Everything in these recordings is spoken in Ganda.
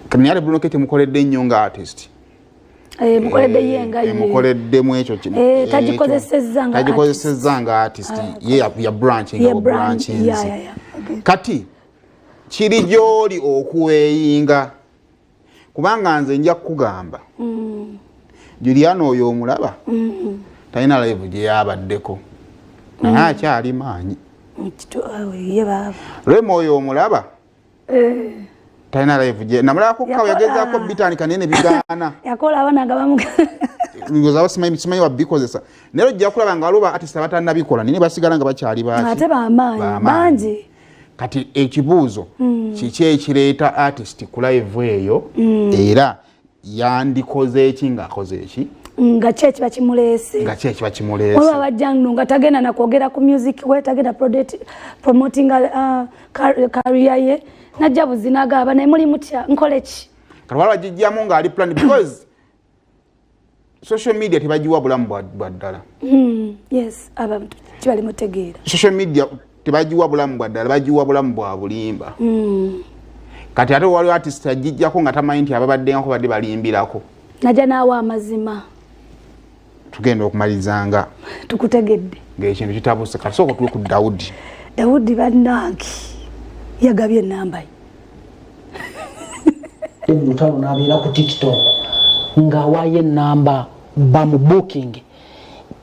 Kanyale Bruno Kete mukoledde nnyo nga artist. Mukoledde yenga ye. Mukoledde mu ekyo kino. Tagikozesezza nga artist. Ye ya branching nga branching. Kati kiri gy'oli okuweeyinga. Kubanga nze nja kugamba. Juliana oyo omulaba. Talina live gye yabaddeko. Naye akyali maanyi. Remo oyo omulaba. Talina live gye. Namulaba ku kawe yagezaako bitandika nene bigaana. Yakola abana nga bamu. Ngoza abasimanyi wabikozesa. Nero jja kulaba nga waliwo artist abatannabikola nene basigala nga bakyali baaki. Ate bamaanyi bangi. Kati ekibuuzo kiki ekireeta artist ku live eyo era yandikoze eki ng'akoze eki nga kye kiba kimuleese waba bajjangu nga tagenda na kwogera ku music we tagenda promoting career ye najja buzinaga naye muli mutya nkole ki kati waliwo agijjamu ng'ali plan because social media tebagiwa bulamu bwa ddala yes abantu kibali mutegeera social media tebagiwa bulamu bwa ddala bagiwa bulamu bwa bulimba kati ate waliwo artist agijjako nga tamanyi nti ababaddenko badde balimbirako najja naawe amazima tugenda okumaliriza tukutegedde ng'ekintu kitabuse kati sooka tuli ku Dawudi bannange yagabye ennamba ye Lutalo n'abeera ku TikTok ng'awaayo ennamba bamu booking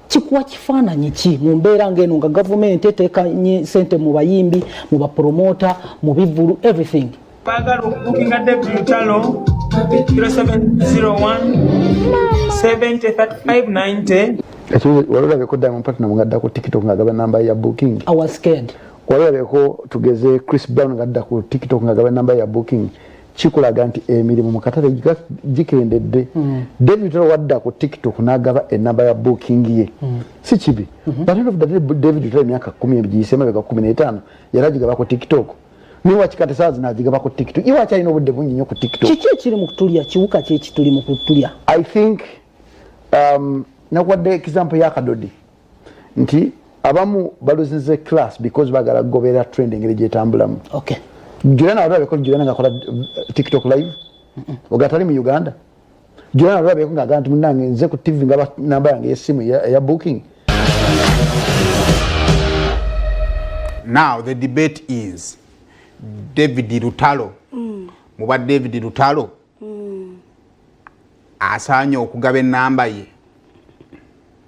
kikuwa kifaananyi ki mu mbeera ng'eno nga gavumenti eteekanye ssente mu bayimbi mu bapromota mu bivulu everything Bagalo booking at David Lutalo 0701 703590. Waliwo ko Diamond Platinum ngadda ku TikTok ngagaba namba ya booking. I was scared. Waliwo ko tugeze Chris Brown ngadda ku TikTok ngagaba namba ya booking. Chikulaga nti emirimu mu katale gikendedde. David Lutalo wadda ku TikTok nagaba enamba ya booking ye. Si kibi. But end of the day David Lutalo myaka 10 giyisema bega 15 yaragigaba ku TikTok. Niwa chikate sazi najiga bako TikTok. Iwa cha ino bude bunyi nyo ku TikTok. Kiki ekiri mu kutulia kiwuka kye kituli mu kutulia. I think na kwadde example ya Kadodi. Nti abamu baluzinze class because bagala gobera trending ile jetambulamu. Okay. Juliana wadabe ko Juliana ngakola TikTok live. Ogatali mu Uganda. Juliana wadabe ko ngagantu munange nze ku TV ngaba namba yange yesimu ya booking. Now the debate is David Lutalo muba David Lutalo asaanye okugaba ennamba ye